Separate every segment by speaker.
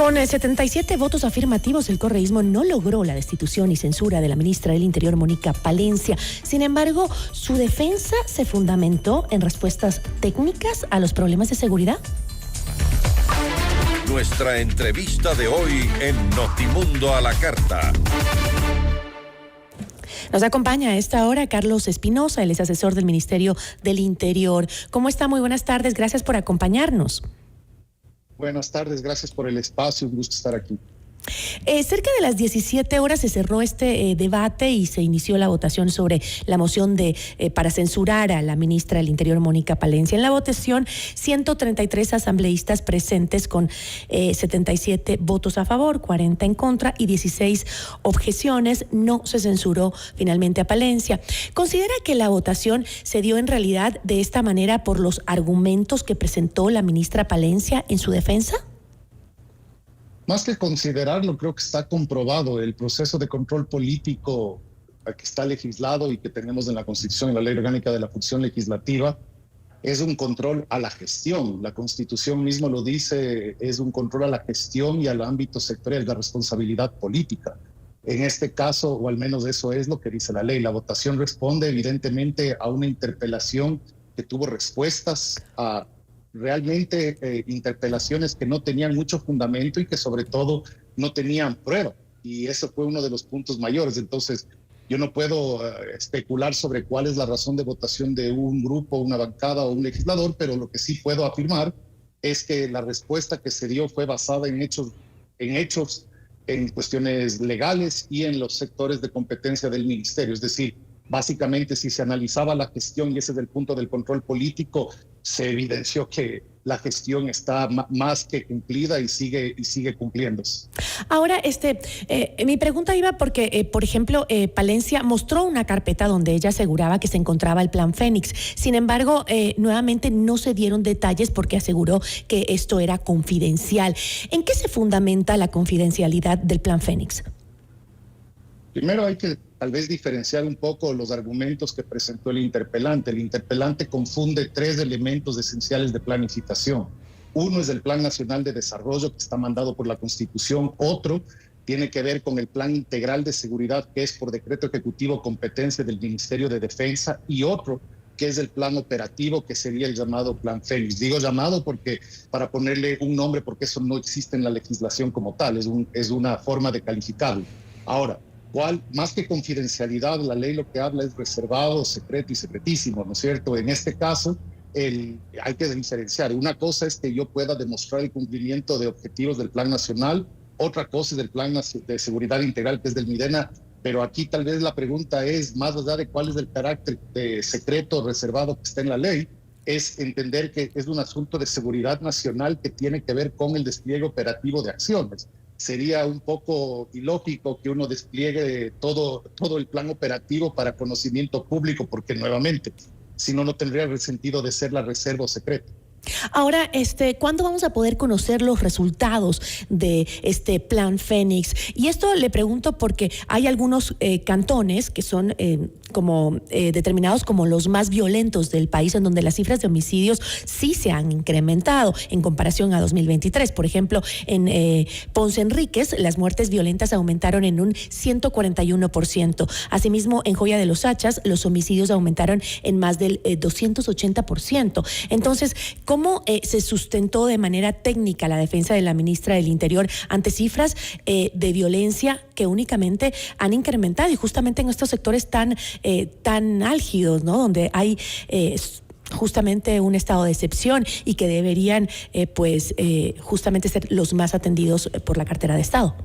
Speaker 1: Con 77 votos afirmativos, el correísmo no logró la destitución y censura de la ministra del Interior, Mónica Palencia. Sin embargo, su defensa se fundamentó en respuestas técnicas a los problemas de seguridad.
Speaker 2: Nuestra entrevista de hoy en Notimundo a la Carta.
Speaker 1: Nos acompaña a esta hora Carlos Espinosa, él es asesor del Ministerio del Interior. ¿Cómo está? Muy buenas tardes, gracias por acompañarnos.
Speaker 3: Buenas tardes, gracias por el espacio, un gusto estar aquí.
Speaker 1: Cerca de las 17 horas se cerró este debate y se inició la votación sobre la moción para censurar a la ministra del Interior, Mónica Palencia. En la votación, 133 asambleístas presentes con 77 votos a favor, 40 en contra y 16 objeciones. No se censuró finalmente a Palencia. ¿Considera que la votación se dio en realidad de esta manera por los argumentos que presentó la ministra Palencia en su defensa?
Speaker 3: Más que considerarlo, creo que está comprobado el proceso de control político que está legislado y que tenemos en la Constitución y la Ley Orgánica de la Función Legislativa. Es un control a la gestión. La Constitución mismo lo dice, es un control a la gestión y al ámbito sectorial de la responsabilidad política. En este caso, o al menos eso es lo que dice la ley. La votación responde evidentemente a una interpelación que tuvo respuestas a realmente interpelaciones que no tenían mucho fundamento y que sobre todo no tenían prueba. Y eso fue uno de los puntos mayores. Entonces, yo no puedo especular sobre cuál es la razón de votación de un grupo, una bancada o un legislador, pero lo que sí puedo afirmar es que la respuesta que se dio fue basada en hechos, en cuestiones legales y en los sectores de competencia del ministerio. Es decir, básicamente, si se analizaba la gestión, y ese es el punto del control político, se evidenció que la gestión está más que cumplida y sigue cumpliéndose.
Speaker 1: Ahora, mi pregunta iba porque, por ejemplo, Palencia mostró una carpeta donde ella aseguraba que se encontraba el Plan Fénix. Sin embargo, nuevamente no se dieron detalles porque aseguró que esto era confidencial. ¿En qué se fundamenta la confidencialidad del Plan Fénix?
Speaker 3: Primero hay que tal vez diferenciar un poco los argumentos que presentó el interpelante. El interpelante confunde tres elementos esenciales de planificación. Uno es el Plan Nacional de Desarrollo que está mandado por la Constitución. Otro tiene que ver con el Plan Integral de Seguridad que es por decreto ejecutivo competencia del Ministerio de Defensa. Y otro que es el Plan Operativo que sería el llamado Plan Fénix. Digo llamado porque para ponerle un nombre porque eso no existe en la legislación como tal. Es una forma de calificarlo. Ahora, más que confidencialidad, la ley lo que habla es reservado, secreto y secretísimo, ¿no es cierto? En este caso, hay que diferenciar. Una cosa es que yo pueda demostrar el cumplimiento de objetivos del Plan Nacional, otra cosa es del Plan de Seguridad Integral, que es del MIDENA, pero aquí tal vez la pregunta es, más allá de cuál es el carácter de secreto reservado que está en la ley, es entender que es un asunto de seguridad nacional que tiene que ver con el despliegue operativo de acciones. Sería un poco ilógico que uno despliegue todo el plan operativo para conocimiento público, porque nuevamente, si no, no tendría el sentido de ser la reserva o secreto.
Speaker 1: Ahora, ¿cuándo vamos a poder conocer los resultados de este Plan Fénix? Y esto le pregunto porque hay algunos cantones que son determinados como los más violentos del país, en donde las cifras de homicidios sí se han incrementado en comparación a 2023. Por ejemplo, en Ponce Enríquez, las muertes violentas aumentaron en un 141%. Asimismo, en Joya de los Hachas, los homicidios aumentaron en más del 280%. Entonces, ¿cómo se sustentó de manera técnica la defensa de la ministra del Interior ante cifras de violencia que únicamente han incrementado y justamente en estos sectores tan álgidos, ¿no? Donde hay justamente un estado de excepción y que deberían justamente ser los más atendidos por la cartera de Estado?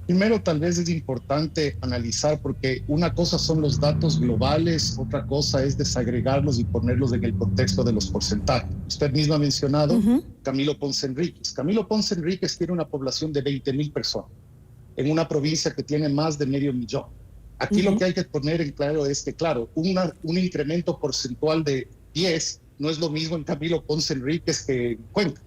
Speaker 3: Primero, tal vez es importante analizar, porque una cosa son los datos globales, otra cosa es desagregarlos y ponerlos en el contexto de los porcentajes. Usted mismo ha mencionado Camilo Ponce Enríquez. Camilo Ponce Enríquez tiene una población de 20,000 personas en una provincia que tiene más de 500,000. Aquí lo que hay que poner en claro es que, claro, un incremento porcentual de 10 no es lo mismo en Camilo Ponce Enríquez que en Cuenca.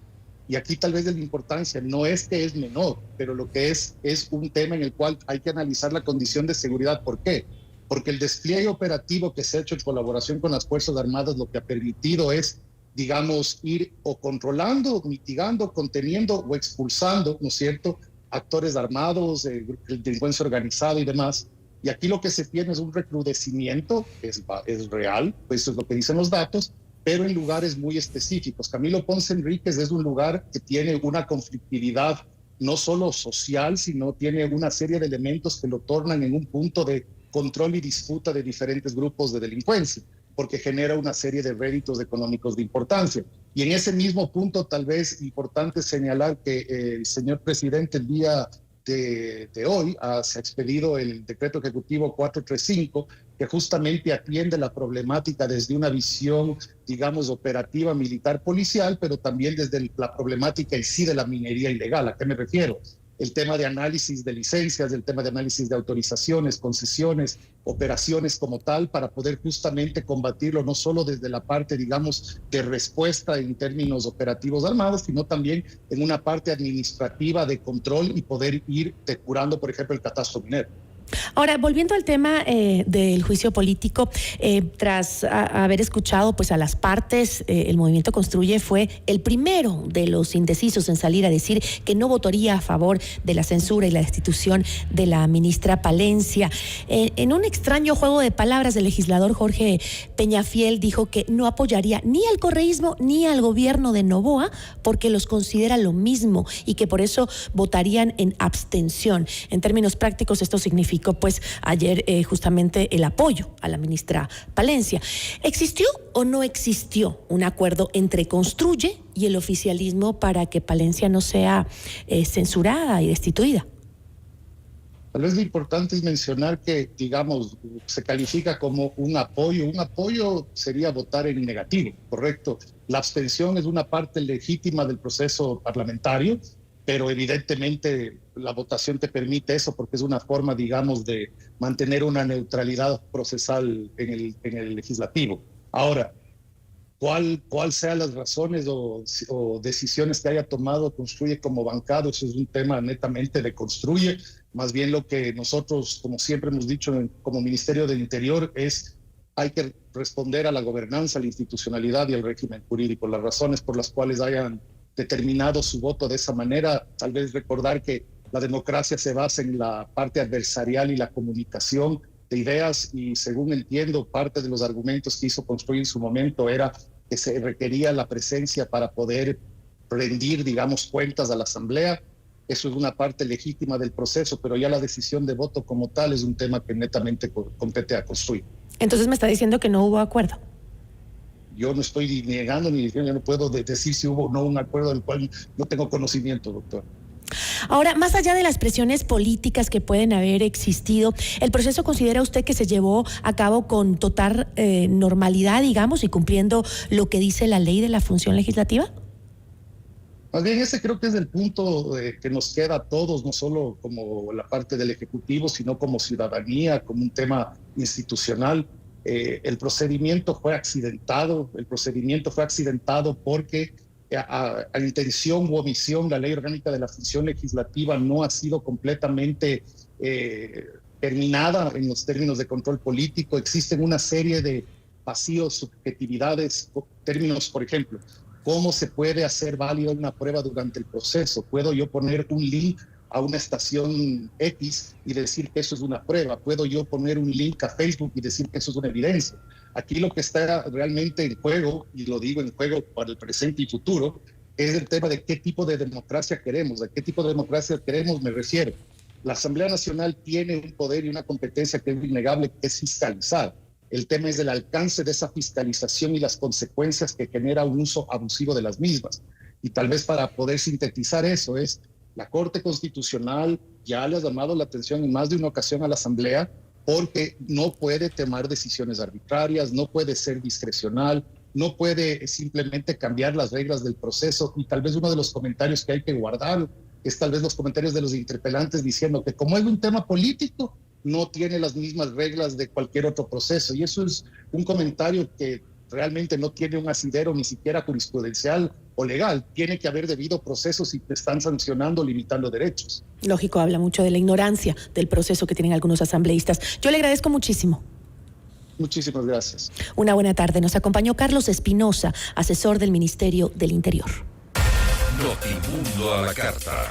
Speaker 3: Y aquí tal vez de la importancia no es que es menor, pero lo que es un tema en el cual hay que analizar la condición de seguridad. ¿Por qué? Porque el despliegue operativo que se ha hecho en colaboración con las Fuerzas Armadas lo que ha permitido es digamos, ir o controlando, mitigando, conteniendo o expulsando, ¿no es cierto?, actores armados, delincuencia organizada y demás. Y aquí lo que se tiene es un recrudecimiento, es real, pues eso es lo que dicen los datos, pero en lugares muy específicos. Camilo Ponce Enríquez es un lugar que tiene una conflictividad no solo social, sino tiene una serie de elementos que lo tornan en un punto de control y disputa de diferentes grupos de delincuencia, porque genera una serie de réditos económicos de importancia. Y en ese mismo punto, tal vez importante señalar que el señor presidente el día de hoy se ha expedido el decreto ejecutivo 435, que justamente atiende la problemática desde una visión, digamos, operativa, militar, policial, pero también desde la problemática en sí de la minería ilegal. ¿A qué me refiero? El tema de análisis de licencias, el tema de análisis de autorizaciones, concesiones, operaciones como tal, para poder justamente combatirlo no solo desde la parte, digamos, de respuesta en términos operativos armados, sino también en una parte administrativa de control y poder ir depurando, por ejemplo, el catastro minero.
Speaker 1: Ahora, volviendo al tema del juicio político, tras haber escuchado pues a las partes, el Movimiento Construye fue el primero de los indecisos en salir a decir que no votaría a favor de la censura y la destitución de la ministra Palencia. En un extraño juego de palabras, el legislador Jorge Peñafiel dijo que no apoyaría ni al correísmo ni al gobierno de Noboa porque los considera lo mismo y que por eso votarían en abstención. En términos prácticos, esto significa pues ayer justamente el apoyo a la ministra Palencia. ¿Existió o no existió un acuerdo entre Construye y el oficialismo para que Palencia no sea censurada y destituida?
Speaker 3: Tal vez lo importante es mencionar que, digamos, se califica como un apoyo. Un apoyo sería votar en negativo, ¿correcto? La abstención es una parte legítima del proceso parlamentario, pero evidentemente la votación te permite eso porque es una forma, digamos, de mantener una neutralidad procesal en el legislativo. Ahora, ¿cuál sean las razones o decisiones que haya tomado Construye como bancado? Eso es un tema netamente de Construye. Más bien lo que nosotros, como siempre hemos dicho como Ministerio del Interior, es hay que responder a la gobernanza, a la institucionalidad y al régimen jurídico. Las razones por las cuales hayan determinado su voto de esa manera, tal vez recordar que la democracia se basa en la parte adversarial y la comunicación de ideas y, según entiendo, parte de los argumentos que hizo Construye en su momento era que se requería la presencia para poder rendir, digamos, cuentas a la Asamblea. Eso es una parte legítima del proceso, pero ya la decisión de voto como tal es un tema que netamente compete a Construye.
Speaker 1: Entonces me está diciendo que no hubo acuerdo.
Speaker 3: Yo no estoy ni negando ni diciendo, yo no puedo decir si hubo o no un acuerdo del cual no tengo conocimiento, doctor.
Speaker 1: Ahora, más allá de las presiones políticas que pueden haber existido, ¿el proceso considera usted que se llevó a cabo con total normalidad, digamos, y cumpliendo lo que dice la ley de la función legislativa?
Speaker 3: Más bien ese creo que es el punto que nos queda a todos, no solo como la parte del Ejecutivo, sino como ciudadanía, como un tema institucional. El procedimiento fue accidentado porque a intención u omisión la ley orgánica de la función legislativa no ha sido completamente terminada en los términos de control político. Existen una serie de vacíos, subjetividades, términos, por ejemplo, ¿cómo se puede hacer válida una prueba durante el proceso? ¿Puedo yo poner un link a una estación X y decir que eso es una prueba? ¿Puedo yo poner un link a Facebook y decir que eso es una evidencia? Aquí lo que está realmente en juego, y lo digo en juego para el presente y futuro, es el tema de qué tipo de democracia queremos. ¿A qué tipo de democracia queremos? Me refiero. La Asamblea Nacional tiene un poder y una competencia que es innegable, que es fiscalizar. El tema es el alcance de esa fiscalización y las consecuencias que genera un uso abusivo de las mismas. Y tal vez para poder sintetizar eso es, la Corte Constitucional ya le ha llamado la atención en más de una ocasión a la Asamblea porque no puede tomar decisiones arbitrarias, no puede ser discrecional, no puede simplemente cambiar las reglas del proceso. Y tal vez uno de los comentarios que hay que guardar es tal vez los comentarios de los interpelantes diciendo que como es un tema político, no tiene las mismas reglas de cualquier otro proceso. Y eso es un comentario que realmente no tiene un asidero ni siquiera jurisprudencial o legal. Tiene que haber debido procesos y te están sancionando, limitando derechos.
Speaker 1: Lógico, habla mucho de la ignorancia del proceso que tienen algunos asambleístas. Yo le agradezco muchísimo.
Speaker 3: Muchísimas gracias.
Speaker 1: Una buena tarde. Nos acompañó Carlos Espinosa, asesor del Ministerio del Interior.
Speaker 2: Notimundo a la carta.